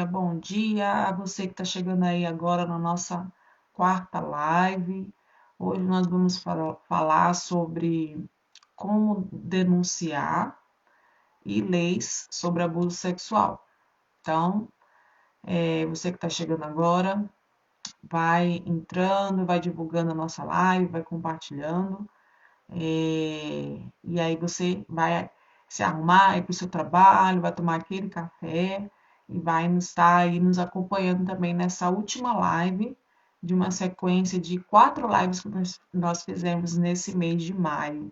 bom dia a você que está chegando aí agora na nossa quarta live. Hoje nós vamos falar sobre como denunciar e leis sobre abuso sexual. Então, você que está chegando agora, vai entrando, vai divulgando a nossa live, vai compartilhando, e aí você vai se arrumar, ir para o seu trabalho, vai tomar aquele café e vai estar aí nos acompanhando também nessa última live de uma sequência de 4 lives que nós fizemos nesse mês de maio,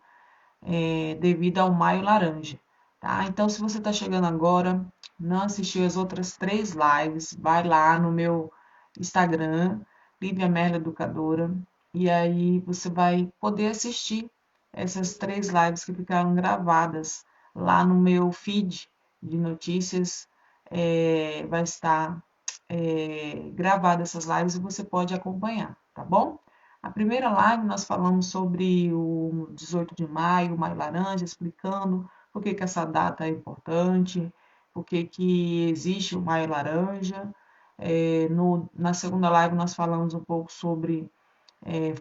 devido ao Maio Laranja, tá? Então, se você está chegando agora, não assistiu as outras 3 lives, vai lá no meu Instagram, Lívia Merla Educadora, e aí você vai poder assistir essas 3 lives que ficaram gravadas lá no meu feed de notícias. Vai estar gravada essas lives e você pode acompanhar, tá bom? A primeira live nós falamos sobre o 18 de maio, o Maio Laranja, explicando por que essa data é importante, por que existe o Maio Laranja. Na segunda live nós falamos um pouco sobre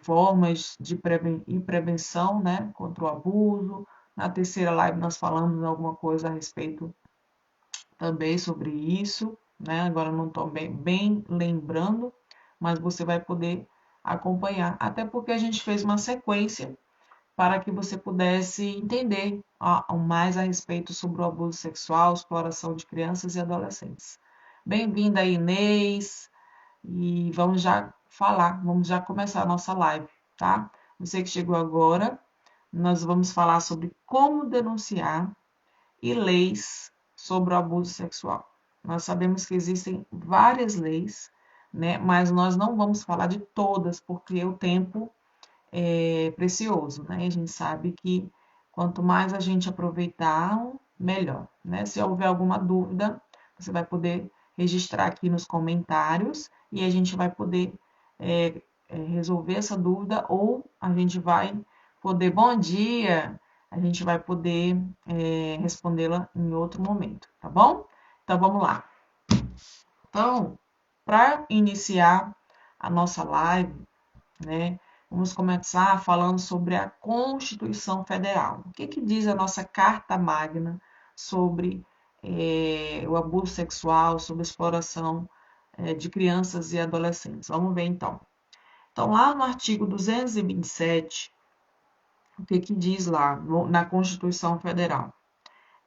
formas de prevenção, né, contra o abuso. Na terceira live nós falamos alguma coisa a respeito também sobre isso, né? Agora não estou bem lembrando, mas você vai poder acompanhar. Até porque a gente fez uma sequência para que você pudesse entender mais a respeito sobre o abuso sexual, exploração de crianças e adolescentes. Bem-vinda, Inês, e vamos já começar a nossa live, tá? Você que chegou agora, nós vamos falar sobre como denunciar e leis sobre o abuso sexual. Nós sabemos que existem várias leis, né? Mas nós não vamos falar de todas, porque o tempo é precioso, né? A gente sabe que quanto mais a gente aproveitar, melhor, né? Se houver alguma dúvida, você vai poder registrar aqui nos comentários e a gente vai poder resolver essa dúvida ou a gente vai poder, bom dia, a gente vai poder respondê-la em outro momento, tá bom? Então vamos lá. Então, para iniciar a nossa live, né, vamos começar falando sobre a Constituição Federal. O que diz a nossa Carta Magna sobre o abuso sexual, sobre a exploração de crianças e adolescentes? Vamos ver então. Então, lá no artigo 227, o que diz lá na Constituição Federal?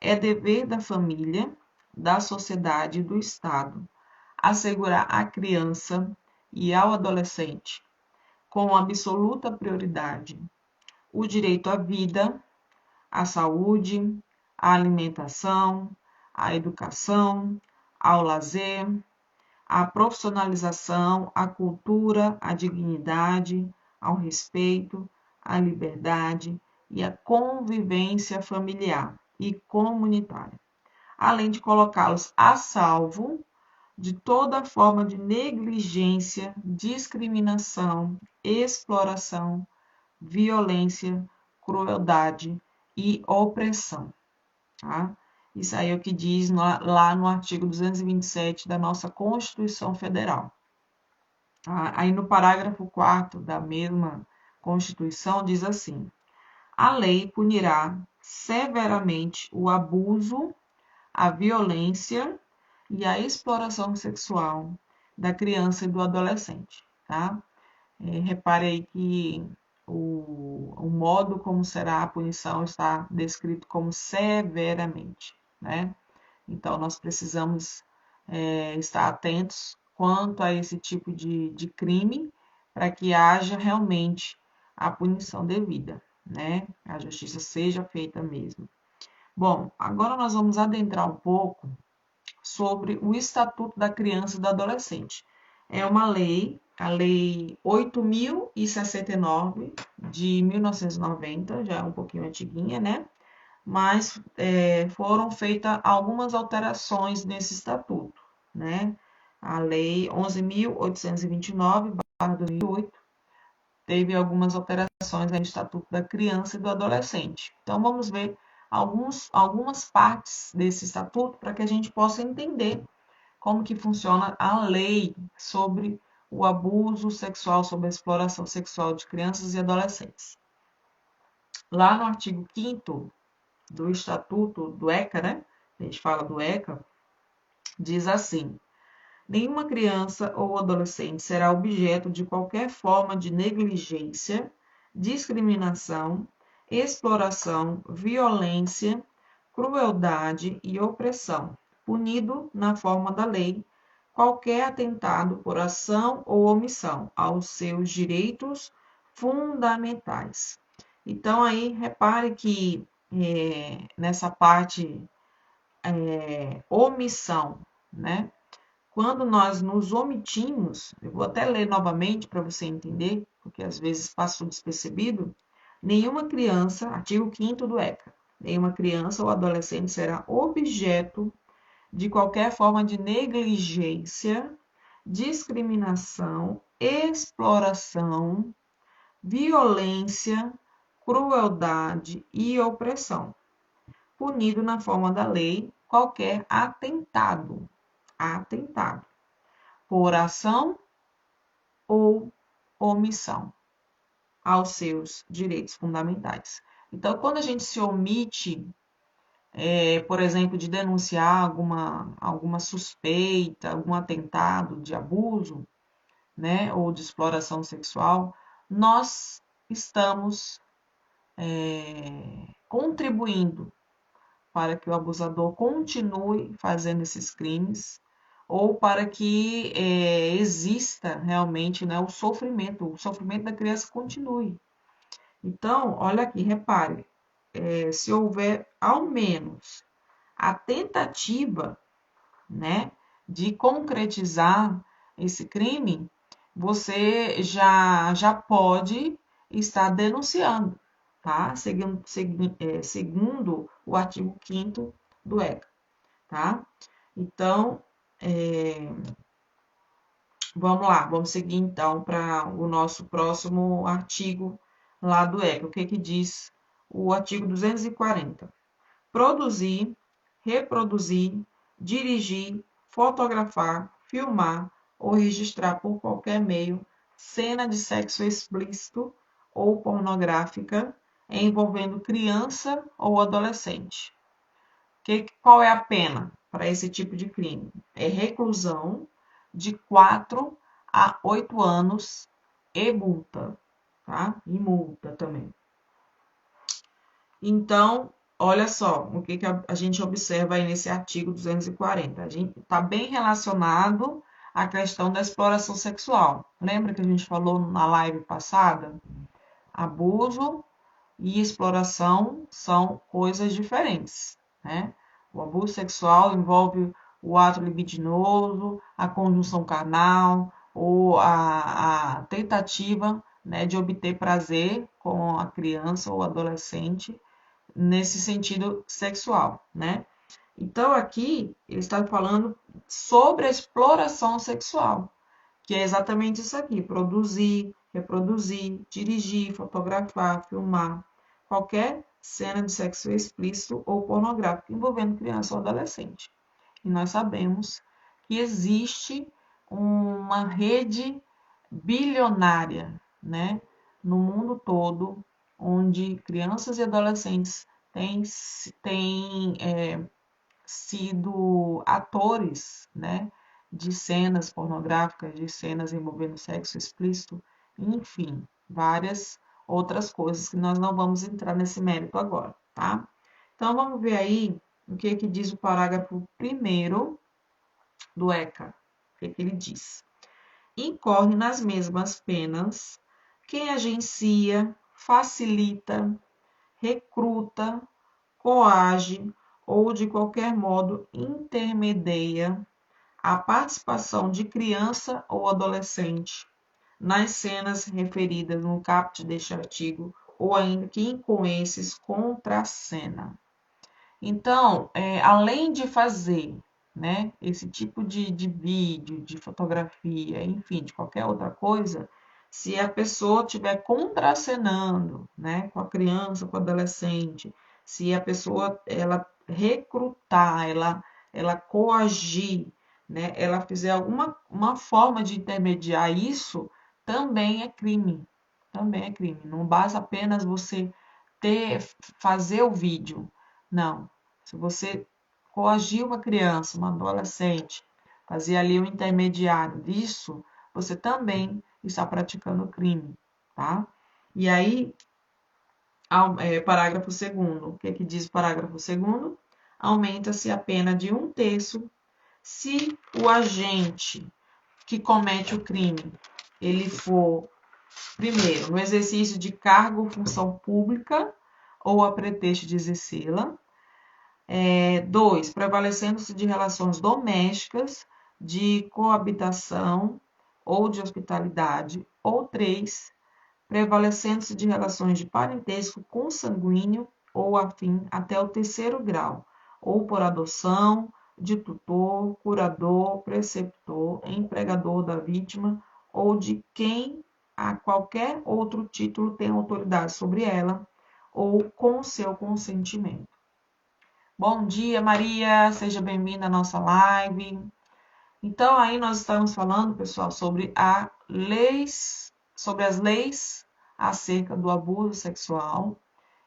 É dever da família, da sociedade e do Estado assegurar à criança e ao adolescente, com absoluta prioridade, o direito à vida, à saúde, à alimentação, à educação, ao lazer, à profissionalização, à cultura, à dignidade, ao respeito, à liberdade e à convivência familiar e comunitária, além de colocá-los a salvo de toda forma de negligência, discriminação, exploração, violência, crueldade e opressão. Tá? Isso aí é o que diz lá no artigo 227 da nossa Constituição Federal. Tá? Aí no parágrafo 4º da mesma Constituição diz assim: a lei punirá severamente o abuso, a violência e a exploração sexual da criança e do adolescente, tá? Repare aí que o modo como será a punição está descrito como severamente, né? Então, nós precisamos estar atentos quanto a esse tipo de crime para que haja realmente a punição devida, né? A justiça seja feita mesmo. Bom, agora nós vamos adentrar um pouco sobre o Estatuto da Criança e do Adolescente. É uma lei, a Lei 8.069 de 1990, já é um pouquinho antiguinha, né? Mas foram feitas algumas alterações nesse estatuto, né? A Lei 11.829/2008 teve algumas alterações no Estatuto da Criança e do Adolescente. Então, vamos ver algumas partes desse estatuto para que a gente possa entender como que funciona a lei sobre o abuso sexual, sobre a exploração sexual de crianças e adolescentes. Lá no artigo 5º do Estatuto do ECA, né? A gente fala do ECA, diz assim: nenhuma criança ou adolescente será objeto de qualquer forma de negligência, discriminação, exploração, violência, crueldade e opressão, punido na forma da lei qualquer atentado por ação ou omissão aos seus direitos fundamentais. Então, aí, repare que nessa parte omissão, né? Quando nós nos omitimos, eu vou até ler novamente para você entender, porque às vezes passou despercebido, nenhuma criança, artigo 5º do ECA, nenhuma criança ou adolescente será objeto de qualquer forma de negligência, discriminação, exploração, violência, crueldade e opressão, punido na forma da lei qualquer atentado por ação ou omissão aos seus direitos fundamentais. Então, quando a gente se omite, por exemplo, de denunciar alguma suspeita, algum atentado de abuso, né, ou de exploração sexual, nós estamos contribuindo para que o abusador continue fazendo esses crimes ou para que exista realmente, né, o sofrimento da criança continue. Então, olha aqui, repare, se houver ao menos a tentativa, né, de concretizar esse crime, você já pode estar denunciando, tá? Segundo o artigo 5º do ECA, tá? Então, vamos lá, vamos seguir então para o nosso próximo artigo lá do ECA. O que que diz o artigo 240? Produzir, reproduzir, dirigir, fotografar, filmar ou registrar por qualquer meio cena de sexo explícito ou pornográfica envolvendo criança ou adolescente. Qual é a pena para esse tipo de crime? É reclusão de 4 a 8 anos e multa, tá? E multa também. Então, olha só o que a gente observa aí nesse artigo 240. A gente está bem relacionado à questão da exploração sexual. Lembra que a gente falou na live passada? Abuso e exploração são coisas diferentes, né? O abuso sexual envolve o ato libidinoso, a conjunção carnal ou a tentativa, né, de obter prazer com a criança ou adolescente nesse sentido sexual, né? Então aqui ele está falando sobre a exploração sexual, que é exatamente isso aqui: produzir, reproduzir, dirigir, fotografar, filmar qualquer cena de sexo explícito ou pornográfico envolvendo criança ou adolescente. E nós sabemos que existe uma rede bilionária, né, no mundo todo, onde crianças e adolescentes têm sido atores, né, de cenas pornográficas, de cenas envolvendo sexo explícito, enfim, várias outras coisas que nós não vamos entrar nesse mérito agora, tá? Então vamos ver aí o que que diz o parágrafo 1º do ECA. O que que ele diz? Incorre nas mesmas penas quem agencia, facilita, recruta, coage ou de qualquer modo intermedia a participação de criança ou adolescente nas cenas referidas no caput deste artigo ou ainda que com esses contracena. Então, além de fazer, né, esse tipo de vídeo, de fotografia, enfim, de qualquer outra coisa, se a pessoa estiver contracenando, né, com a criança, com o adolescente, se a pessoa ela recrutar, ela coagir, né, ela fizer alguma uma forma de intermediar isso, também é crime. Também é crime. Não basta apenas você fazer o vídeo. Não. Se você coagir uma criança, uma adolescente, fazer ali um intermediário disso, você também está praticando crime, tá? E aí, parágrafo segundo. O que que diz o parágrafo segundo? Aumenta-se a pena de 1/3 se o agente que comete o crime, ele for, primeiro, no exercício de cargo ou função pública ou a pretexto de exercê-la. 2, prevalecendo-se de relações domésticas, de coabitação ou de hospitalidade. Ou 3, prevalecendo-se de relações de parentesco consanguíneo ou afim até o 3º grau, ou por adoção, de tutor, curador, preceptor, empregador da vítima ou de quem a qualquer outro título tem autoridade sobre ela, ou com seu consentimento. Bom dia, Maria, seja bem-vinda à nossa live. Então, aí nós estamos falando, pessoal, sobre as leis acerca do abuso sexual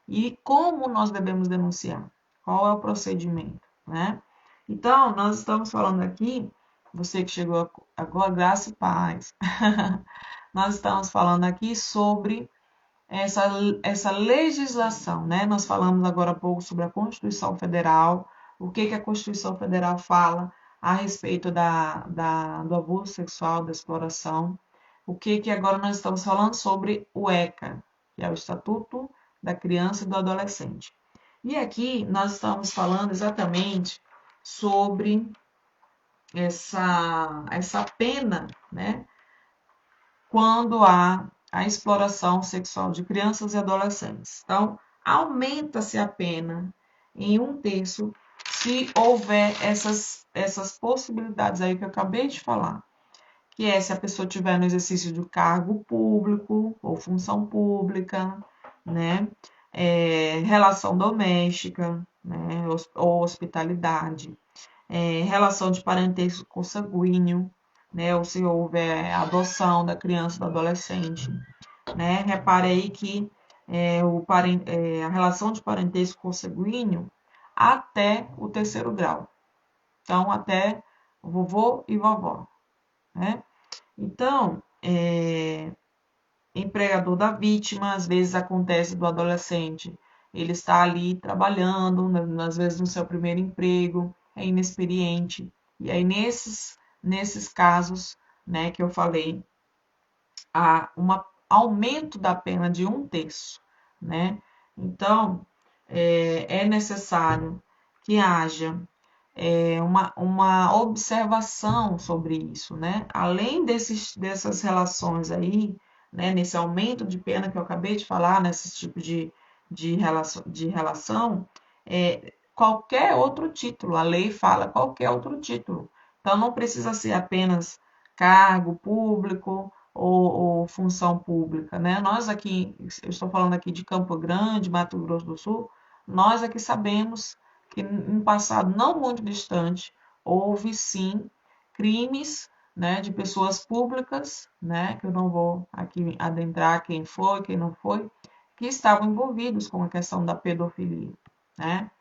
e como nós devemos denunciar. Qual é o procedimento, né? Então, nós estamos falando aqui, você que chegou agora, graça e paz. Nós estamos falando aqui sobre essa, essa legislação, né? Nós falamos agora há pouco sobre a Constituição Federal, o que a Constituição Federal fala a respeito do abuso sexual, da exploração, o que agora nós estamos falando sobre o ECA, que é o Estatuto da Criança e do Adolescente. E aqui nós estamos falando exatamente sobre essa pena, né? Quando há a exploração sexual de crianças e adolescentes. Então, aumenta-se a pena em 1/3 se houver essas possibilidades aí que eu acabei de falar, que é se a pessoa tiver no exercício de cargo público ou função pública, né? Relação doméstica, né? Ou hospitalidade, relação de parentesco consanguíneo, né? Ou se houver adoção da criança, do adolescente, né? Repare aí que a relação de parentesco consanguíneo até o 3º grau. Então, até vovô e vovó, né? Então, empregador da vítima, às vezes acontece do adolescente, ele está ali trabalhando, às vezes no seu primeiro emprego, é inexperiente, e aí nesses casos, né, que eu falei, há um aumento da pena de 1/3, né? Então, é necessário que haja uma observação sobre isso, né? Além dessas relações aí, né, nesse aumento de pena que eu acabei de falar, nesse tipo de relação, qualquer outro título, a lei fala qualquer outro título. Então, não precisa ser apenas cargo público ou função pública, né? Nós aqui, eu estou falando aqui de Campo Grande, Mato Grosso do Sul, nós aqui sabemos que em passado não muito distante houve sim crimes, né, de pessoas públicas, né, que eu não vou aqui adentrar quem foi, quem não foi, que estavam envolvidos com a questão da pedofilia, né?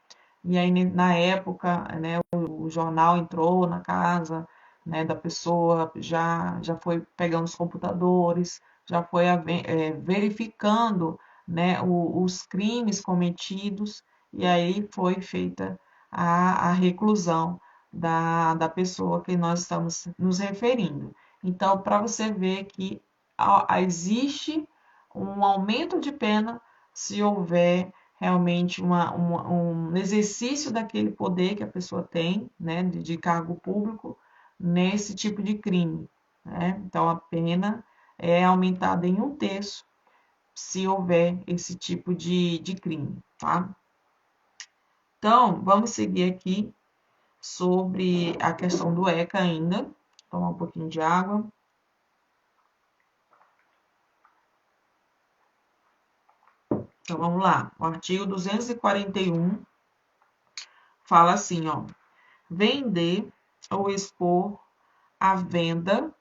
E aí na época, né, o jornal entrou na casa, né, da pessoa, já foi pegando os computadores, já foi verificando, né, os crimes cometidos, e aí foi feita a reclusão da pessoa que nós estamos nos referindo. Então, para você ver que existe um aumento de pena se houver realmente um exercício daquele poder que a pessoa tem, né, de cargo público, nesse tipo de crime, né? Então, a pena é aumentada em 1/3 se houver esse tipo de crime, tá? Então, vamos seguir aqui sobre a questão do ECA ainda. Tomar um pouquinho de água. Então, vamos lá. O artigo 241 fala assim, ó. Vender, ou expor à venda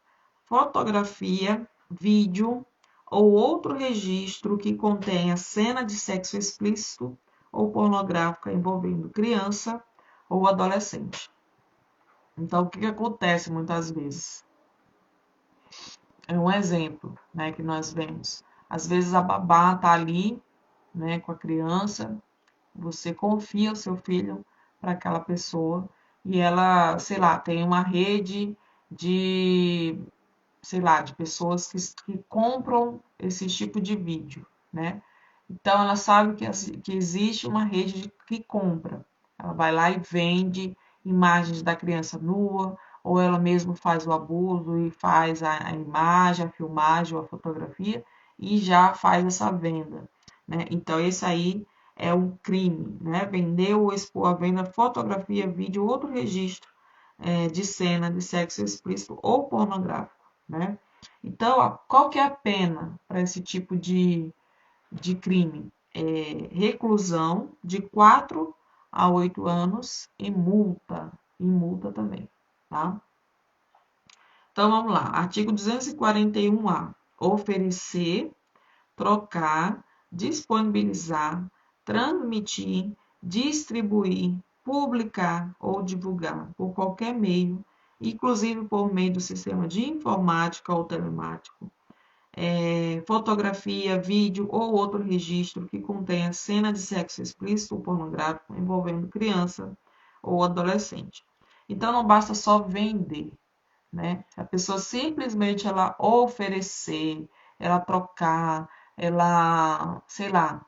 fotografia, vídeo ou outro registro que contenha cena de sexo explícito ou pornográfica envolvendo criança ou adolescente. Então, o que acontece muitas vezes? É um exemplo, né, que nós vemos. Às vezes a babá está ali, né, com a criança, você confia o seu filho para aquela pessoa e ela, sei lá, tem uma rede de, sei lá, de pessoas que compram esse tipo de vídeo, né? Então ela sabe que existe uma rede que compra. Ela vai lá e vende imagens da criança nua, ou ela mesma faz o abuso e faz a imagem, a filmagem ou a fotografia e já faz essa venda, né? Então esse aí é um crime, né? Vender ou expor à venda fotografia, vídeo ou outro registro de cena de sexo explícito ou pornográfico, né? Então, qual que é a pena para esse tipo de crime? Reclusão de 4 a 8 anos e multa também, tá? Então, vamos lá. Artigo 241-A. Oferecer, trocar, disponibilizar, transmitir, distribuir, publicar ou divulgar por qualquer meio, inclusive por meio do sistema de informática ou telemático, fotografia, vídeo ou outro registro que contenha cena de sexo explícito ou pornográfico envolvendo criança ou adolescente. Então não basta só vender, né? A pessoa simplesmente ela oferecer, ela trocar, ela, sei lá,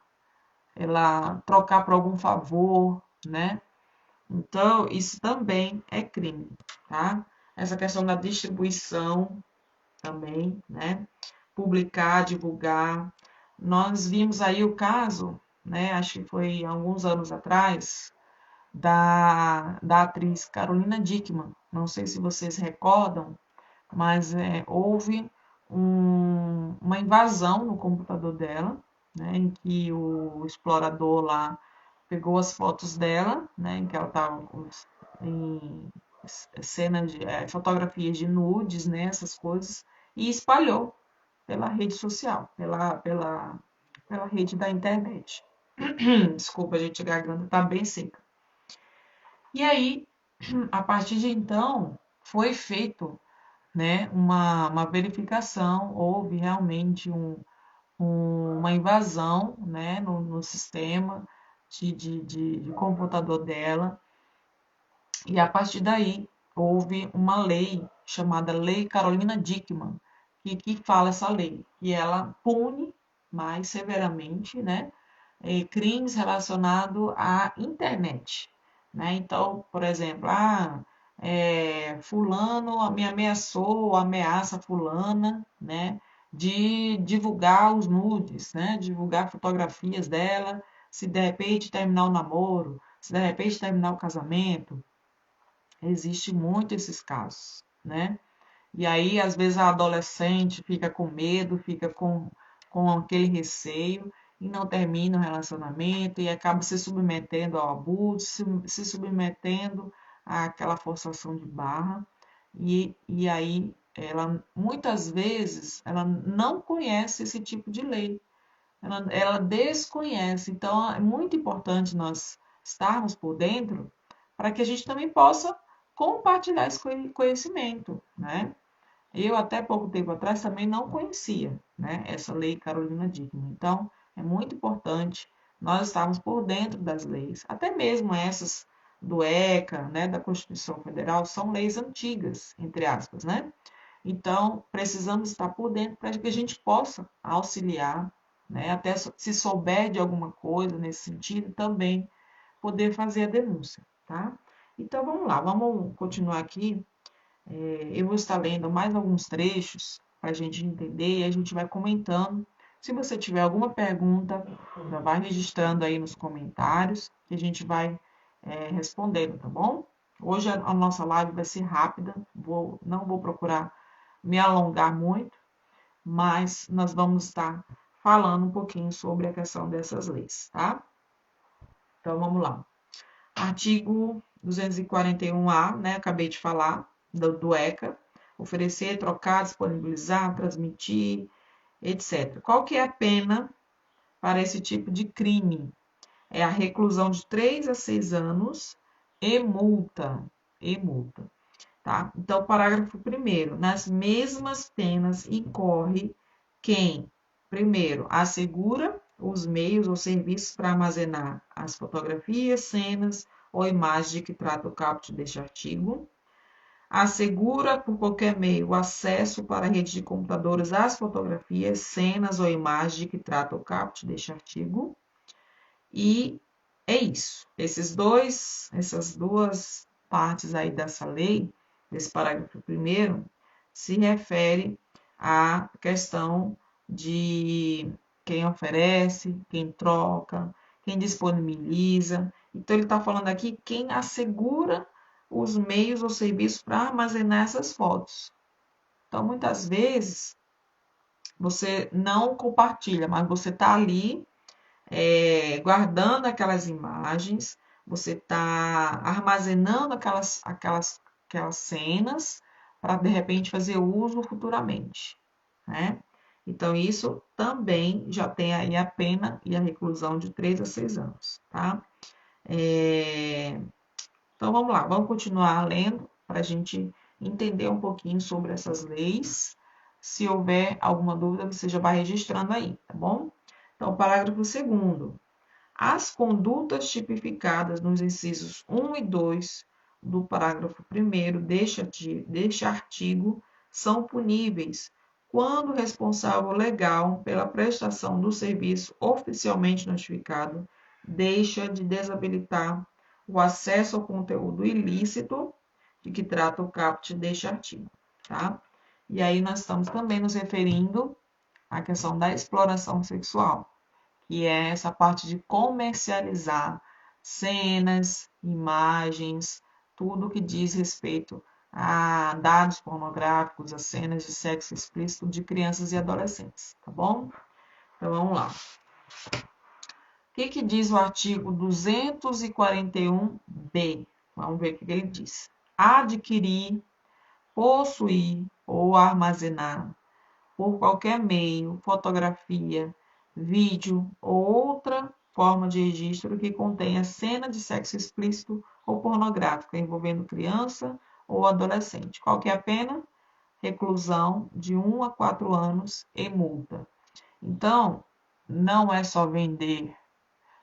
ela trocar por algum favor, né? Então, isso também é crime, tá? Essa questão da distribuição também, né? Publicar, divulgar. Nós vimos aí o caso, né? Acho que foi alguns anos atrás, da atriz Carolina Dickmann. Não sei se vocês recordam, mas houve uma invasão no computador dela, né, em que o explorador lá pegou as fotos dela, né, em que ela estava em cenas de fotografias de nudes, né, essas coisas, e espalhou pela rede social, pela rede da internet. Desculpa, gente, a garganta está bem seca. E aí, a partir de então, foi feito, né, uma verificação, houve realmente uma invasão, né, no sistema de computador dela, e a partir daí houve uma lei chamada Lei Carolina Dickmann, que fala essa lei, que ela pune mais severamente, né, crimes relacionados à internet, né? Então, por exemplo, fulano me ameaçou, ameaça fulana, né, de divulgar os nudes, né, divulgar fotografias dela, se de repente terminar o namoro, se de repente terminar o casamento, existe muito esses casos, né? E aí, às vezes, a adolescente fica com medo, fica com aquele receio e não termina o relacionamento e acaba se submetendo ao abuso, se submetendo àquela forçação de barra. E aí, ela muitas vezes, ela não conhece esse tipo de lei, ela desconhece. Então, é muito importante nós estarmos por dentro para que a gente também possa compartilhar esse conhecimento, né? Eu, até pouco tempo atrás, também não conhecia, né, essa lei Carolina Dickmann. Então, é muito importante nós estarmos por dentro das leis, até mesmo essas do ECA, né, da Constituição Federal, são leis antigas, entre aspas, né? Então, precisamos estar por dentro para que a gente possa auxiliar, né, até se souber de alguma coisa nesse sentido, também poder fazer a denúncia, tá? Então, vamos lá, vamos continuar aqui. Eu vou estar lendo mais alguns trechos para a gente entender e a gente vai comentando. Se você tiver alguma pergunta, já vai registrando aí nos comentários que a gente vai respondendo, tá bom? Hoje a nossa live vai ser rápida, não vou procurar me alongar muito, mas nós vamos estar falando um pouquinho sobre a questão dessas leis, tá? Então vamos lá. Artigo 241A, né? Acabei de falar, do ECA. Oferecer, trocar, disponibilizar, transmitir, etc. Qual que é a pena para esse tipo de crime? É a reclusão de 3 a 6 anos e multa. E multa, tá? Então, parágrafo 1º. Nas mesmas penas incorre quem, primeiro, assegura os meios ou serviços para armazenar as fotografias, cenas ou imagens de que trata o caput deste artigo, assegura por qualquer meio o acesso para a rede de computadores às fotografias, cenas ou imagens de que trata o caput deste artigo, e é isso. Essas duas partes aí dessa lei, desse parágrafo 1º, se refere à questão de quem oferece, quem troca, quem disponibiliza. Então, ele está falando aqui quem assegura os meios ou serviços para armazenar essas fotos. Então, muitas vezes, você não compartilha, mas você está ali guardando aquelas imagens, você está armazenando aquelas cenas para, de repente, fazer uso futuramente, né? Então, isso também já tem aí a pena e a reclusão de 3 a 6 anos, tá? Então, vamos lá, vamos continuar lendo para a gente entender um pouquinho sobre essas leis. Se houver alguma dúvida, você já vai registrando aí, tá bom? Então, parágrafo 2º. As condutas tipificadas nos incisos 1 e 2 do parágrafo 1º deste artigo são puníveis quando o responsável legal pela prestação do serviço oficialmente notificado deixa de desabilitar o acesso ao conteúdo ilícito de que trata o caput deste artigo, tá? E aí nós estamos também nos referindo à questão da exploração sexual, que é essa parte de comercializar cenas, imagens, tudo que diz respeito a dados pornográficos, a cenas de sexo explícito de crianças e adolescentes, tá bom? Então vamos lá. O que diz o artigo 241-B? Vamos ver o que ele diz. Adquirir, possuir ou armazenar por qualquer meio, fotografia, vídeo ou outra forma de registro que contenha cena de sexo explícito ou pornográfico envolvendo criança ou adolescente. Qual que é a pena? Reclusão de 1 a 4 anos e multa. Então, não é só vender,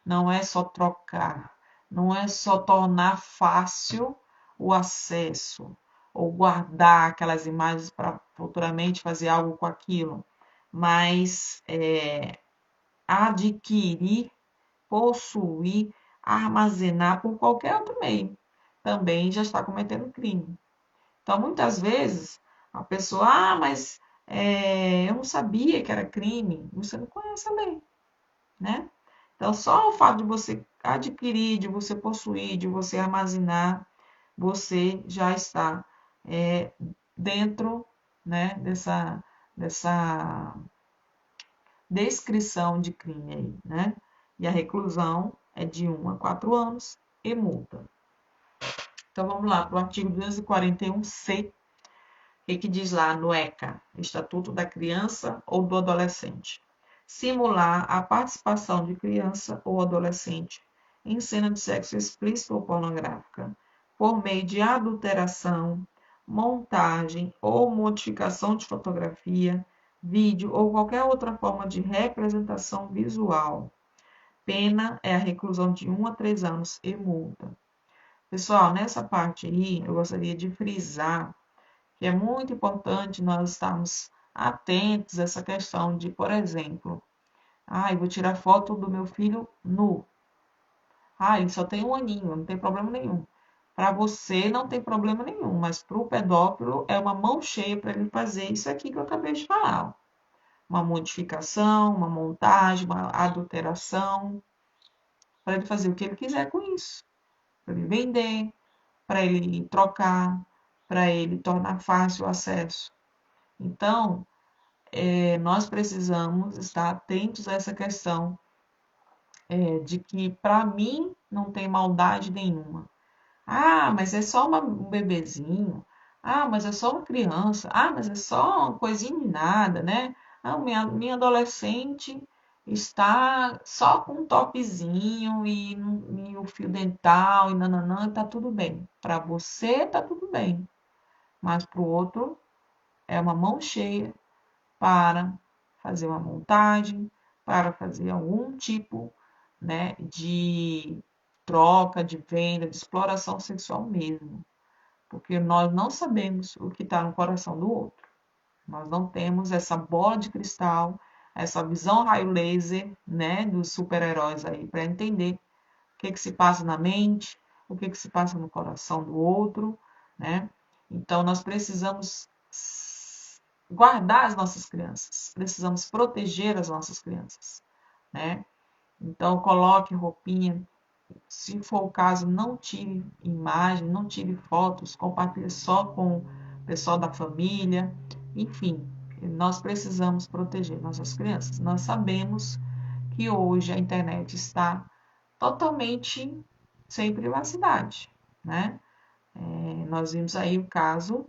não é só trocar, não é só tornar fácil o acesso ou guardar aquelas imagens para futuramente fazer algo com aquilo, mas adquirir, possuir, armazenar por qualquer outro meio, também já está cometendo crime. Então, muitas vezes, a pessoa, mas eu não sabia que era crime, você não conhece a lei, né? Então, só o fato de você adquirir, de você possuir, de você armazenar, você já está dentro, né, dessa descrição de crime aí, né? E a reclusão é de 1 a 4 anos e multa. Então, vamos lá para o artigo 241-C, que diz lá no ECA, Estatuto da Criança ou do Adolescente. Simular a participação de criança ou adolescente em cena de sexo explícito ou pornográfica, por meio de adulteração, montagem ou modificação de fotografia, vídeo ou qualquer outra forma de representação visual. Pena é a reclusão de 1 a 3 anos e multa. Pessoal, nessa parte aí, eu gostaria de frisar que é muito importante nós estarmos atentos a essa questão de, por exemplo, eu vou tirar foto do meu filho nu. Ele só tem 1 aninho, não tem problema nenhum. Para você não tem problema nenhum, mas para o pedófilo é uma mão cheia para ele fazer isso aqui que eu acabei de falar. Uma modificação, uma montagem, uma adulteração, para ele fazer o que ele quiser com isso. Para ele vender, para ele trocar, para ele tornar fácil o acesso. Então, nós precisamos estar atentos a essa questão de que, para mim, não tem maldade nenhuma. Ah, mas é só um bebezinho. Ah, mas é só uma criança. Ah, mas é só uma coisinha de nada, né? Ah, minha adolescente está só com um topzinho e o fio dental e nananã, tá tudo bem. Para você tá tudo bem, mas para o outro é uma mão cheia para fazer uma montagem, para fazer algum tipo, né, de troca, de venda, de exploração sexual mesmo, porque nós não sabemos o que está no coração do outro. Nós não temos essa bola de cristal, essa visão raio laser, né, dos super-heróis aí para entender o que se passa na mente, o que se passa no coração do outro, né? Então nós precisamos guardar as nossas crianças, precisamos proteger as nossas crianças, né? Então coloque roupinha, se for o caso, não tire imagem, não tire fotos, compartilhe só com o pessoal da família, enfim, nós precisamos proteger nossas crianças. Nós sabemos que hoje a internet está totalmente sem privacidade, né? Nós vimos aí o caso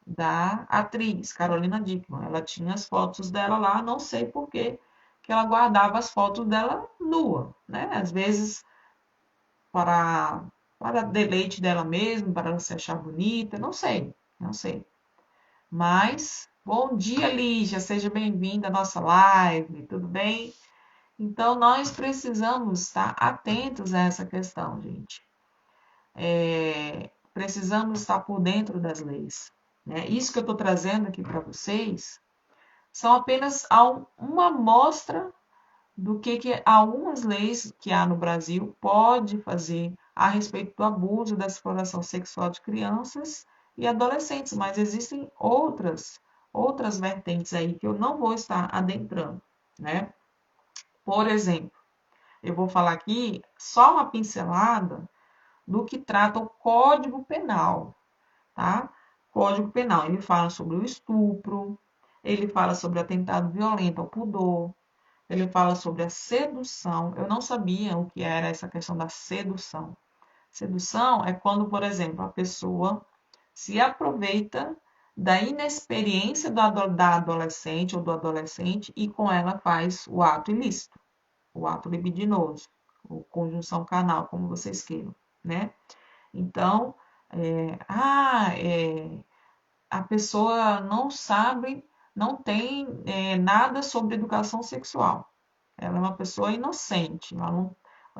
da atriz Carolina Dickman. Ela tinha as fotos dela lá, não sei por que ela guardava as fotos dela nua, né? Às vezes para, para deleite dela mesma, para ela se achar bonita, não sei, não sei. Mas, bom dia, Lígia, seja bem-vinda à nossa live, tudo bem? Então, nós precisamos estar atentos a essa questão, gente. Precisamos estar por dentro das leis, né? Isso que eu estou trazendo aqui para vocês são apenas uma amostra do que algumas leis que há no Brasil pode fazer a respeito do abuso da exploração sexual de crianças e adolescentes, mas existem outras vertentes aí que eu não vou estar adentrando, né? Por exemplo, eu vou falar aqui só uma pincelada do que trata o Código Penal, tá? Código Penal, ele fala sobre o estupro, ele fala sobre atentado violento ao pudor, ele fala sobre a sedução. Eu não sabia o que era essa questão da sedução. Sedução é quando, por exemplo, a pessoa se aproveita da inexperiência da adolescente ou do adolescente e com ela faz o ato ilícito, o ato libidinoso, ou conjunção carnal, como vocês queiram, né? Então, a pessoa não sabe, não tem nada sobre educação sexual. Ela é uma pessoa inocente, ela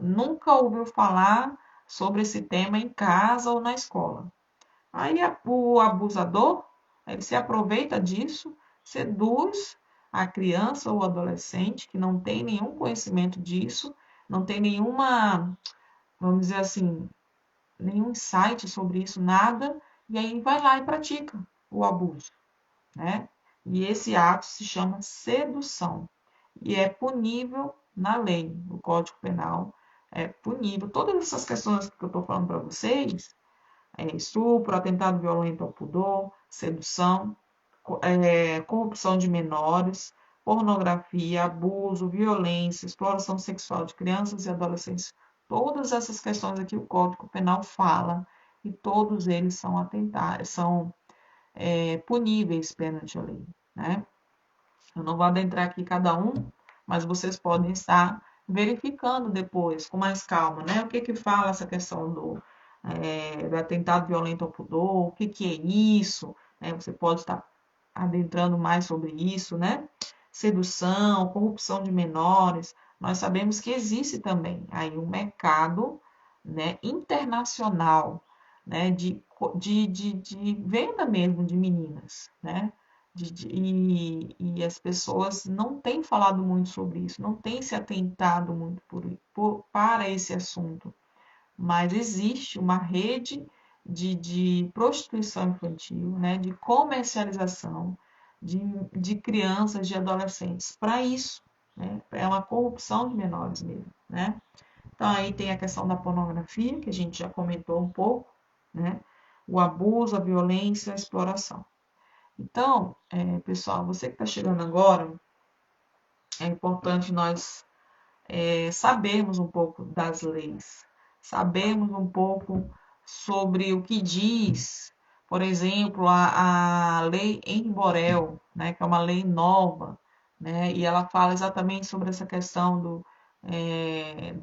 nunca ouviu falar sobre esse tema em casa ou na escola. Aí o abusador, ele se aproveita disso, seduz a criança ou adolescente que não tem nenhum conhecimento disso, não tem nenhuma, vamos dizer assim, nenhum insight sobre isso, nada, e aí vai lá e pratica o abuso, né? E esse ato se chama sedução e é punível na lei, no Código Penal, é punível. Todas essas questões que eu estou falando para vocês, estupro, atentado violento ao pudor, sedução, corrupção de menores, pornografia, abuso, violência, exploração sexual de crianças e adolescentes, todas essas questões aqui o Código Penal fala e todos eles são atentados, são puníveis perante a lei, né? Eu não vou adentrar aqui cada um, mas vocês podem estar verificando depois, com mais calma, né? O que que fala essa questão do atentado violento ao pudor, o que que é isso, né? Você pode estar adentrando mais sobre isso, né? Sedução, corrupção de menores. Nós sabemos que existe também aí um mercado, né, internacional, né, de venda mesmo de meninas, né? E as pessoas não têm falado muito sobre isso, não têm se atentado muito para esse assunto, mas existe uma rede de prostituição infantil, né, de comercialização de crianças, de adolescentes, para isso, né, é uma corrupção de menores mesmo, né. Então aí tem a questão da pornografia, que a gente já comentou um pouco, né, o abuso, a violência, a exploração. Então, pessoal, você que está chegando agora, é importante nós sabermos um pouco das leis, sabermos um pouco sobre o que diz, por exemplo, a lei Henri Borel, né, que é uma lei nova, né, e ela fala exatamente sobre essa questão do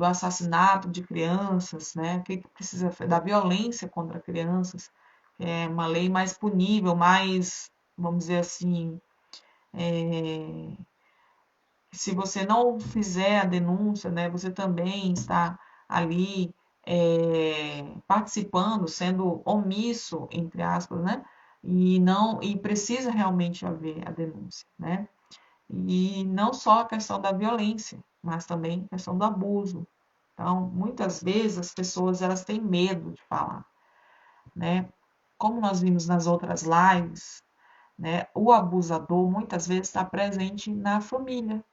assassinato de crianças, né, o que precisa da violência contra crianças, que é uma lei mais punível, mais, vamos dizer assim, se você não fizer a denúncia, né, você também está ali participando, sendo omisso, entre aspas, né, e precisa realmente haver a denúncia, né, e não só a questão da violência, mas também a questão do abuso. Então, muitas vezes as pessoas elas têm medo de falar, né? Como nós vimos nas outras lives, né, o abusador muitas vezes está presente na família,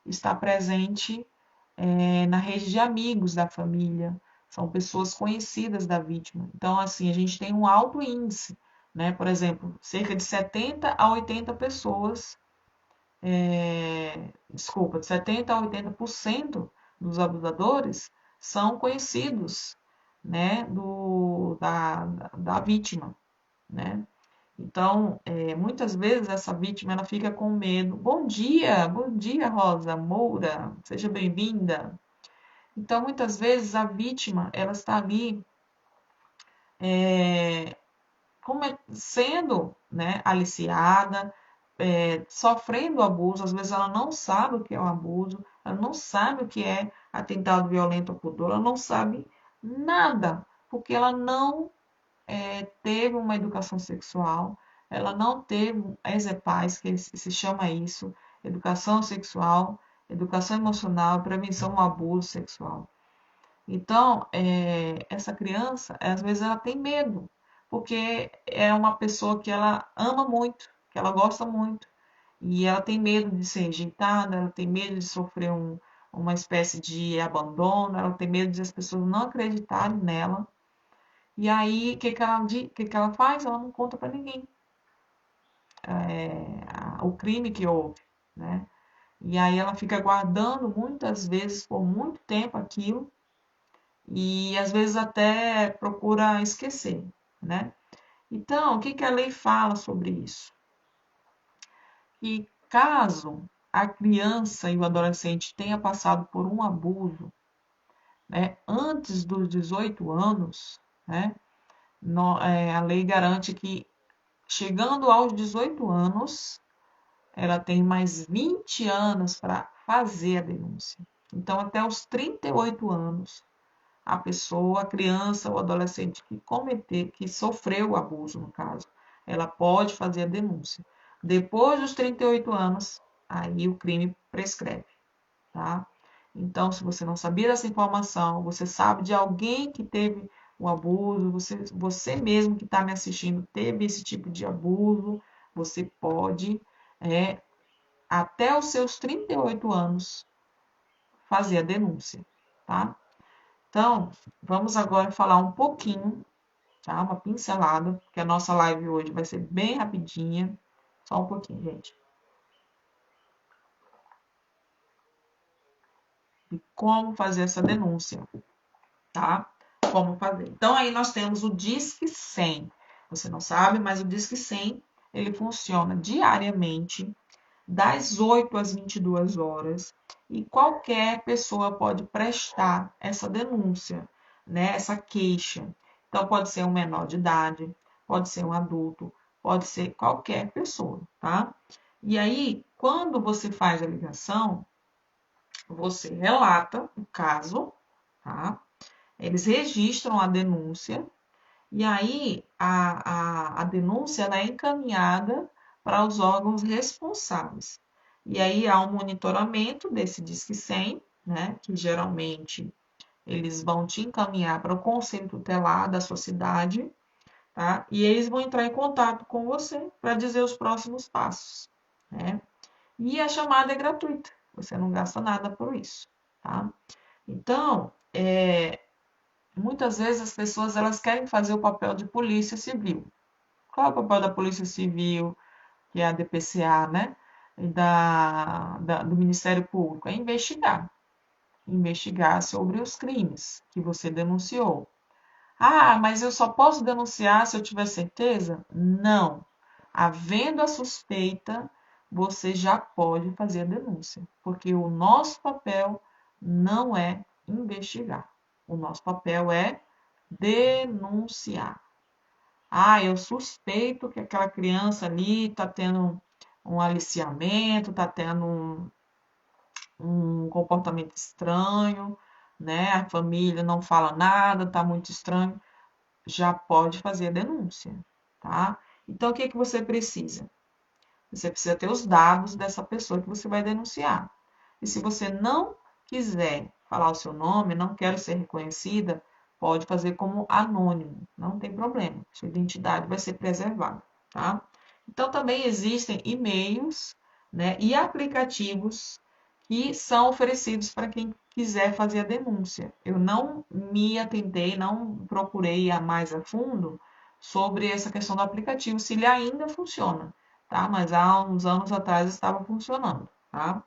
está presente na rede de amigos da família, são pessoas conhecidas da vítima. Então, assim, a gente tem um alto índice, né? Por exemplo, cerca de 70 a 80 pessoas, desculpa, de 70 a 80% dos abusadores são conhecidos, né, da vítima, né? Então, muitas vezes essa vítima ela fica com medo. Bom dia, Rosa Moura, seja bem-vinda. Então, muitas vezes a vítima ela está ali sendo, né, aliciada, sofrendo abuso. Às vezes ela não sabe o que é um abuso, ela não sabe o que é atentado violento ao pudor, ela não sabe nada, porque ela não teve uma educação sexual, ela não teve ESEPAS, que se chama isso, educação sexual, educação emocional, prevenção ao abuso sexual. Então, essa criança, às vezes, ela tem medo, porque é uma pessoa que ela ama muito, que ela gosta muito, e ela tem medo de ser rejeitada, ela tem medo de sofrer uma espécie de abandono, ela tem medo de as pessoas não acreditarem nela. E aí, o que ela faz? Ela não conta para ninguém o crime que houve, né? E aí ela fica guardando muitas vezes por muito tempo aquilo e às vezes até procura esquecer, né? Então, o que que a lei fala sobre isso? Que caso a criança e o adolescente tenha passado por um abuso, né, antes dos 18 anos, né, a lei garante que chegando aos 18 anos, ela tem mais 20 anos para fazer a denúncia. Então, até os 38 anos, a pessoa, a criança ou adolescente que sofreu o abuso, no caso, ela pode fazer a denúncia. Depois dos 38 anos, aí o crime prescreve, tá? Então, se você não sabia dessa informação, você sabe de alguém que teve o abuso, você mesmo que está me assistindo teve esse tipo de abuso, você pode, é, até os seus 38 anos, fazer a denúncia, tá? Então, vamos agora falar um pouquinho, tá? Uma pincelada, porque a nossa live hoje vai ser bem rapidinha. Só um pouquinho, gente. E como fazer essa denúncia, tá? Como fazer. Então, aí nós temos o Disque 100. Você não sabe, mas o Disque 100, ele funciona diariamente, das 8 às 22 horas, e qualquer pessoa pode prestar essa denúncia, né, essa queixa. Então, pode ser um menor de idade, pode ser um adulto, pode ser qualquer pessoa, tá? E aí, quando você faz a ligação, você relata o caso, tá? Eles registram a denúncia e aí a denúncia ela é encaminhada para os órgãos responsáveis. E aí há um monitoramento desse Disque 100, né, que geralmente eles vão te encaminhar para o conselho tutelar da sua cidade, tá? E eles vão entrar em contato com você para dizer os próximos passos, né? E a chamada é gratuita, você não gasta nada por isso, tá? Então, muitas vezes as pessoas elas querem fazer o papel de polícia civil. Qual é o papel da polícia civil, que é a DPCA, né? E do Ministério Público? É investigar. Investigar sobre os crimes que você denunciou. Ah, mas eu só posso denunciar se eu tiver certeza? Não. Havendo a suspeita, você já pode fazer a denúncia, porque o nosso papel não é investigar. O nosso papel é denunciar. Ah, eu suspeito que aquela criança ali está tendo um aliciamento, está tendo um comportamento estranho, né? A família não fala nada, está muito estranho. Já pode fazer a denúncia, tá? Então, o que que você precisa? Você precisa ter os dados dessa pessoa que você vai denunciar. E se você não quiser falar o seu nome, não quer ser reconhecida, pode fazer como anônimo, não tem problema. Sua identidade vai ser preservada, tá? Então também existem e-mails, né, e aplicativos que são oferecidos para quem quiser fazer a denúncia. Eu não me atentei, não procurei a mais a fundo sobre essa questão do aplicativo, se ele ainda funciona, tá? Mas há uns anos atrás estava funcionando, tá?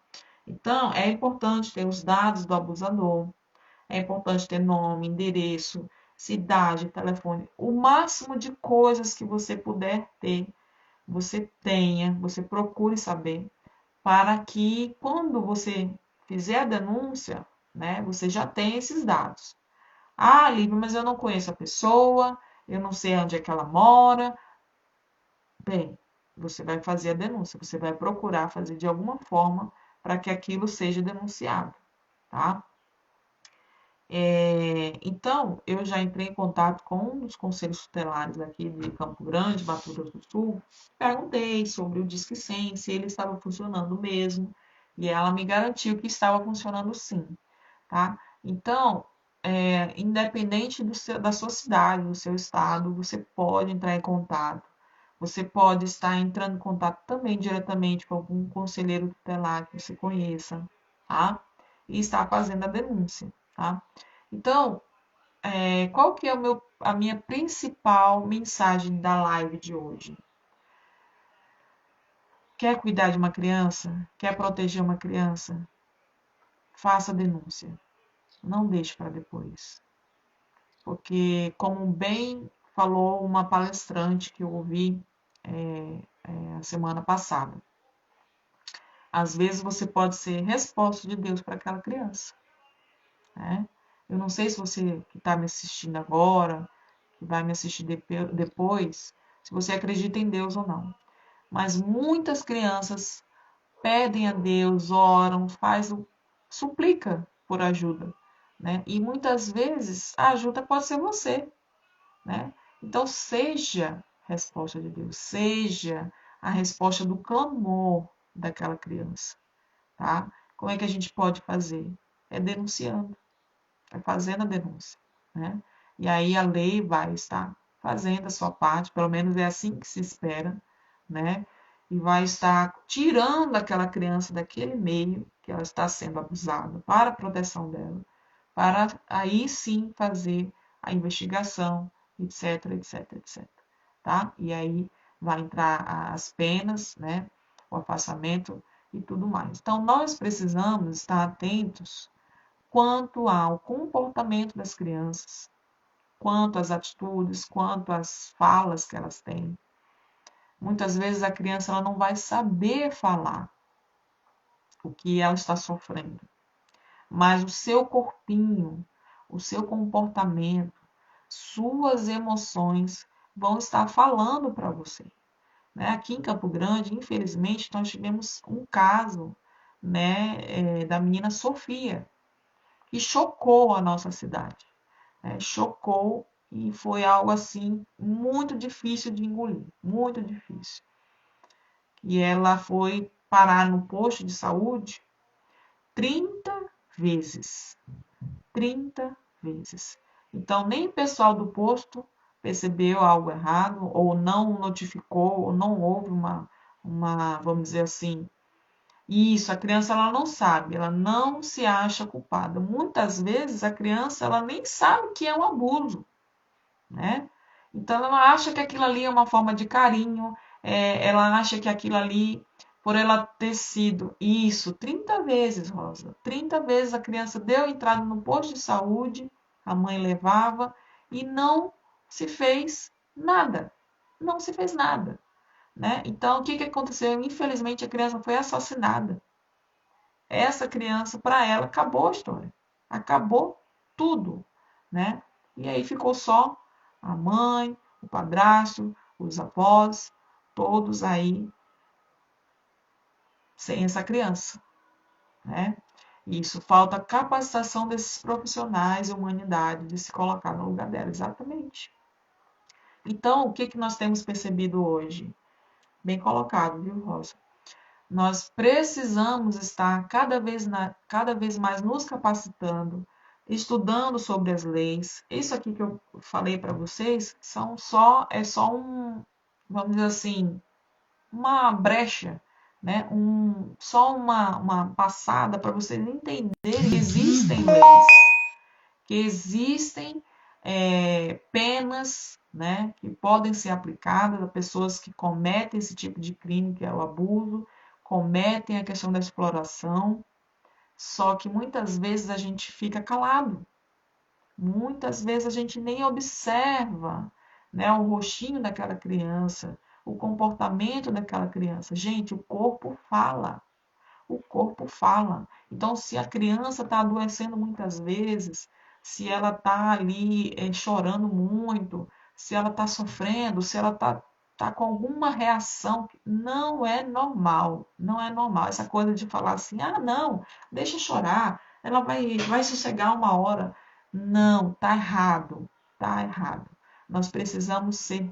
Então, é importante ter os dados do abusador, é importante ter nome, endereço, cidade, telefone, o máximo de coisas que você puder ter, você tenha, você procure saber, para que quando você fizer a denúncia, né, você já tenha esses dados. Ah, Lívia, mas eu não conheço a pessoa, eu não sei onde é que ela mora. Bem, você vai fazer a denúncia, você vai procurar fazer de alguma forma para que aquilo seja denunciado, tá? Então, eu já entrei em contato com um dos conselhos tutelares aqui de Campo Grande, Mato Grosso do Sul, perguntei sobre o Disque 100, se ele estava funcionando mesmo, e ela me garantiu que estava funcionando sim, tá? Então, independente da sua cidade, do seu estado, você pode entrar em contato. Você pode estar entrando em contato também diretamente com algum conselheiro tutelar que você conheça, tá? E estar fazendo a denúncia, tá? Então, qual que é a minha principal mensagem da live de hoje? Quer cuidar de uma criança? Quer proteger uma criança? Faça a denúncia. Não deixe para depois. Porque, como bem falou uma palestrante que eu ouvi a semana passada, às vezes você pode ser resposta de Deus para aquela criança, né? Eu não sei se você que está me assistindo agora, que vai me assistir depois, se você acredita em Deus ou não. Mas muitas crianças pedem a Deus, oram, suplica por ajuda, né? E muitas vezes a ajuda pode ser você, né? Então seja resposta de Deus, seja a resposta do clamor daquela criança, tá? Como é que a gente pode fazer? É denunciando, é fazendo a denúncia, né? E aí a lei vai estar fazendo a sua parte, pelo menos é assim que se espera, né? E vai estar tirando aquela criança daquele meio que ela está sendo abusada para a proteção dela, para aí sim fazer a investigação, etc, etc, etc, tá? E aí vai entrar as penas, né? O afastamento e tudo mais. Então, nós precisamos estar atentos quanto ao comportamento das crianças, quanto às atitudes, quanto às falas que elas têm. Muitas vezes a criança ela não vai saber falar o que ela está sofrendo, mas o seu corpinho, o seu comportamento, suas emoções vão estar falando para você, né? Aqui em Campo Grande, infelizmente, nós tivemos um caso, né, da menina Sofia, que chocou a nossa cidade, né? Chocou e foi algo assim muito difícil de engolir, muito difícil. E ela foi parar no posto de saúde 30 vezes. 30 vezes. Então, nem o pessoal do posto percebeu algo errado, ou não notificou, ou não houve vamos dizer assim, isso, a criança ela não sabe, ela não se acha culpada. Muitas vezes a criança ela nem sabe que é um abuso, né? Então ela acha que aquilo ali é uma forma de carinho, ela acha que aquilo ali, por ela ter sido isso 30 vezes, Rosa, 30 vezes a criança deu entrada no posto de saúde, a mãe levava, e não se fez nada. Não se fez nada, né? Então, o que que aconteceu? Infelizmente, a criança foi assassinada. Essa criança, para ela, acabou a história. Acabou tudo, né? E aí ficou só a mãe, o padrasto, os avós, todos aí sem essa criança, né? Isso, falta capacitação desses profissionais e humanidade de se colocar no lugar dela, exatamente. Então, o que que nós temos percebido hoje? Bem colocado, viu, Rosa? Nós precisamos estar cada vez mais nos capacitando, estudando sobre as leis. Isso aqui que eu falei para vocês é só vamos dizer assim, uma brecha, né? Só uma passada para vocês entenderem que existem leis, que existem penas, né, que podem ser aplicadas a pessoas que cometem esse tipo de crime, que é o abuso, cometem a questão da exploração, só que muitas vezes a gente fica calado, muitas vezes a gente nem observa, né, o rostinho daquela criança, o comportamento daquela criança. Gente, o corpo fala. O corpo fala. Então, se a criança está adoecendo muitas vezes, se ela está ali chorando muito, se ela está sofrendo, se ela tá com alguma reação, não é normal. Não é normal. Essa coisa de falar assim, ah, não, deixa chorar, ela vai sossegar uma hora. Não, tá errado. Tá errado. Nós precisamos ser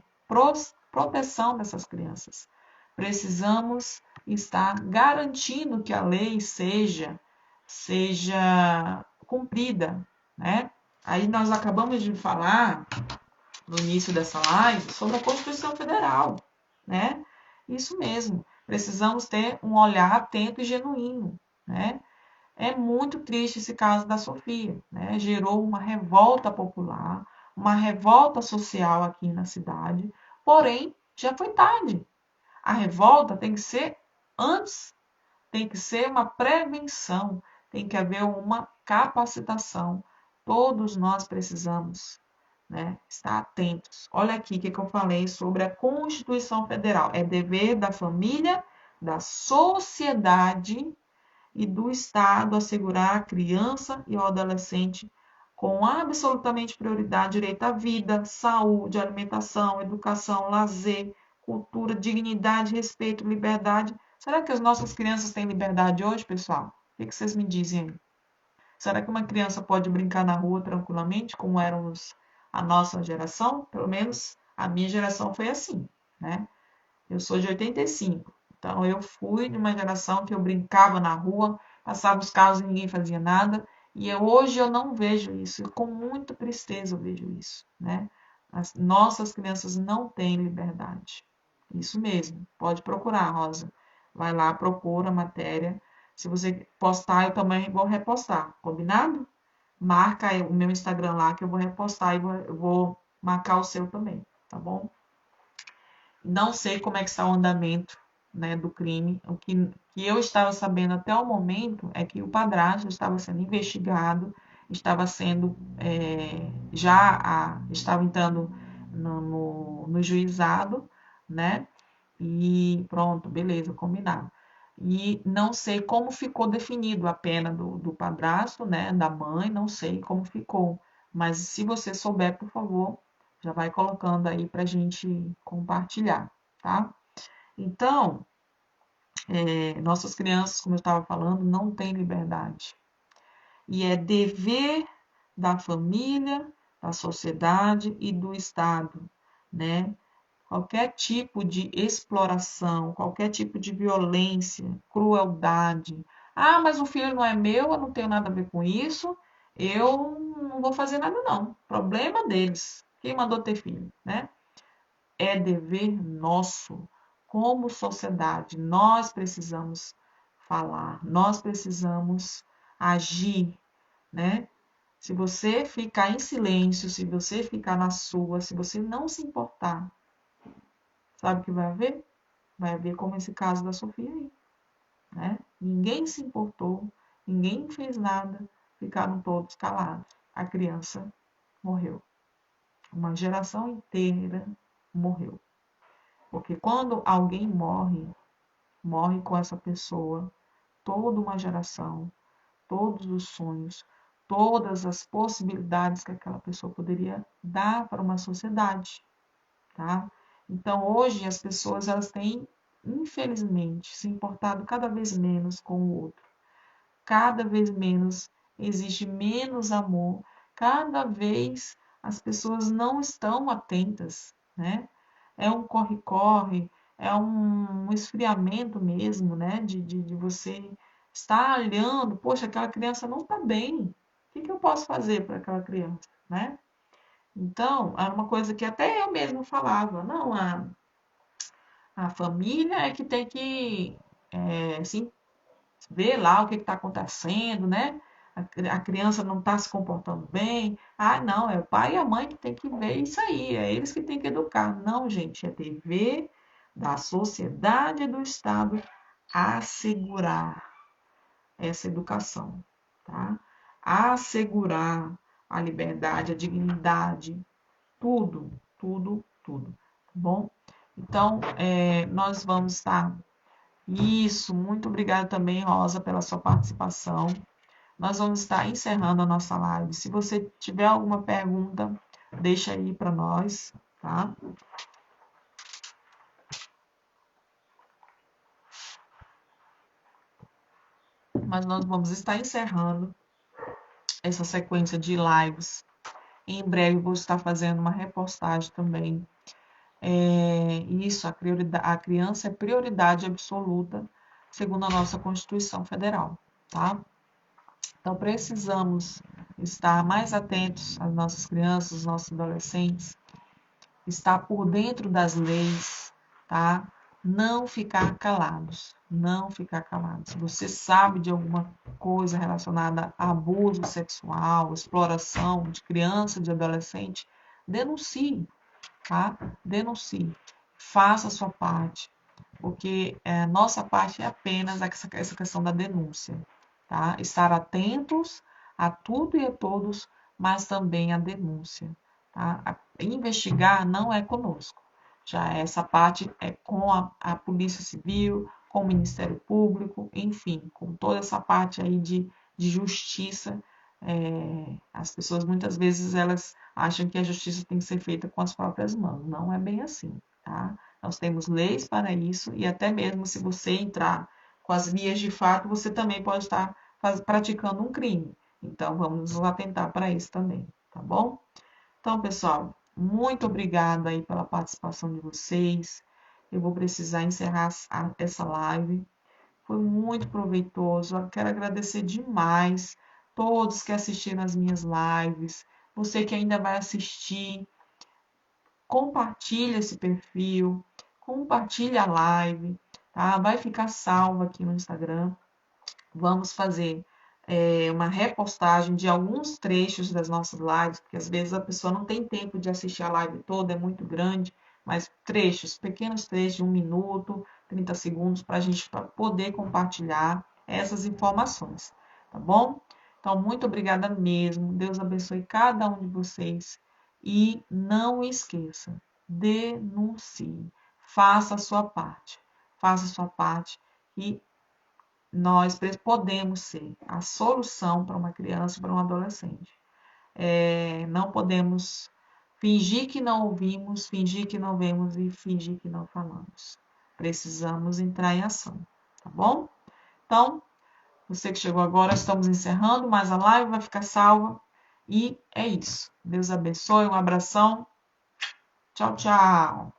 proteção dessas crianças. Precisamos está garantindo que a lei seja cumprida, né? Aí nós acabamos de falar no início dessa live sobre a Constituição Federal, né? Isso mesmo. Precisamos ter um olhar atento e genuíno, né? É muito triste esse caso da Sofia, né? Gerou uma revolta popular, uma revolta social aqui na cidade, porém já foi tarde. A revolta tem que ser antes, tem que ser uma prevenção, tem que haver uma capacitação. Todos nós precisamos, né, estar atentos. Olha aqui o que eu falei sobre a Constituição Federal. É dever da família, da sociedade e do Estado assegurar à criança e ao adolescente com absolutamente prioridade direito à vida, saúde, alimentação, educação, lazer, cultura, dignidade, respeito, liberdade. Será que as nossas crianças têm liberdade hoje, pessoal? O que vocês me dizem aí? Será que uma criança pode brincar na rua tranquilamente, como éramos a nossa geração? Pelo menos a minha geração foi assim, né? Eu sou de 85, então eu fui de uma geração que eu brincava na rua, passava os carros e ninguém fazia nada, e hoje eu não vejo isso, e com muita tristeza eu vejo isso, né? As nossas crianças não têm liberdade. Isso mesmo, pode procurar, Rosa. Vai lá, procura a matéria. Se você postar, eu também vou repostar, combinado? Marca aí o meu Instagram lá que eu vou repostar e eu vou marcar o seu também, tá bom? Não sei como é que está o andamento, né, do crime. O que eu estava sabendo até o momento é que o padrasto estava sendo investigado, estava sendo estava entrando no juizado, né? E pronto, beleza, combinado. E não sei como ficou definido a pena do padrasto, né? Da mãe, não sei como ficou. Mas se você souber, por favor, já vai colocando aí para a gente compartilhar, tá? Então, nossas crianças, como eu estava falando, não têm liberdade. E é dever da família, da sociedade e do Estado, né? Qualquer tipo de exploração, qualquer tipo de violência, crueldade. Ah, mas o filho não é meu, eu não tenho nada a ver com isso, eu não vou fazer nada não. Problema deles. Quem mandou ter filho, né? É dever nosso, como sociedade. Nós precisamos falar, nós precisamos agir, né? Se você ficar em silêncio, se você ficar na sua, se você não se importar, sabe o que vai haver? Vai haver como esse caso da Sofia aí, né? Ninguém se importou, ninguém fez nada, ficaram todos calados. A criança morreu. uma geração inteira morreu. Porque quando alguém morre, morre com essa pessoa toda uma geração, todos os sonhos, todas as possibilidades que aquela pessoa poderia dar para uma sociedade, tá? Então, hoje as pessoas elas têm, infelizmente, se importado cada vez menos com o outro. Cada vez menos existe menos amor, cada vez as pessoas não estão atentas, né? É um corre-corre, é um esfriamento mesmo, né? De você estar olhando, poxa, aquela criança não está bem. O que eu posso fazer para aquela criança, né? Então, era uma coisa que até eu mesmo falava, não, a família é que tem que se ver lá o que está acontecendo, né? A criança não está se comportando bem. Ah, não, é o pai e a mãe que tem que ver isso aí, é eles que têm que educar. Não, gente, é dever da sociedade e do Estado assegurar essa educação, tá? Assegurar a liberdade, a dignidade, tudo, tudo, tudo, tá bom? Então, nós vamos estar. Isso, muito obrigada também, Rosa, pela sua participação. Nós vamos estar encerrando a nossa live. Se você tiver alguma pergunta, deixa aí para nós, tá? Mas nós vamos estar encerrando essa sequência de lives. Em breve vou estar fazendo uma repostagem também. Isso, a criança é prioridade absoluta, segundo a nossa Constituição Federal, tá? Então, precisamos estar mais atentos às nossas crianças, aos nossos adolescentes, estar por dentro das leis, tá? Não ficar calados, não ficar calados. Se você sabe de alguma coisa relacionada a abuso sexual, exploração de criança, de adolescente, denuncie, tá? Denuncie, faça a sua parte, porque nossa parte é apenas essa questão da denúncia, tá? Estar atentos a tudo e a todos, mas também a denúncia, tá? Investigar não é conosco, já essa parte é com a Polícia Civil, com o Ministério Público, enfim, com toda essa parte aí de justiça. As pessoas muitas vezes elas acham que a justiça tem que ser feita com as próprias mãos, não é bem assim, tá? Nós temos leis para isso e até mesmo se você entrar com as vias de fato, você também pode estar praticando um crime. Então, vamos nos atentar para isso também, tá bom? Então, pessoal, muito obrigada aí pela participação de vocês. Eu vou precisar encerrar essa live. Foi muito proveitoso. Eu quero agradecer demais todos que assistiram as minhas lives. Você que ainda vai assistir, compartilha esse perfil, compartilha a live, tá? Vai ficar salvo aqui no Instagram. Vamos fazer uma repostagem de alguns trechos das nossas lives, porque às vezes a pessoa não tem tempo de assistir a live toda, é muito grande, mas trechos, pequenos trechos de 1 minuto, 30 segundos, para a gente poder compartilhar essas informações, tá bom? Então, muito obrigada mesmo. Deus abençoe cada um de vocês. E não esqueça, denuncie, faça a sua parte. Faça a sua parte e nós podemos ser a solução para uma criança, para um adolescente. Não podemos fingir que não ouvimos, fingir que não vemos e fingir que não falamos. Precisamos entrar em ação, tá bom? Então, você que chegou agora, estamos encerrando, mas a live vai ficar salva. E é isso. Deus abençoe, um abração. Tchau, tchau.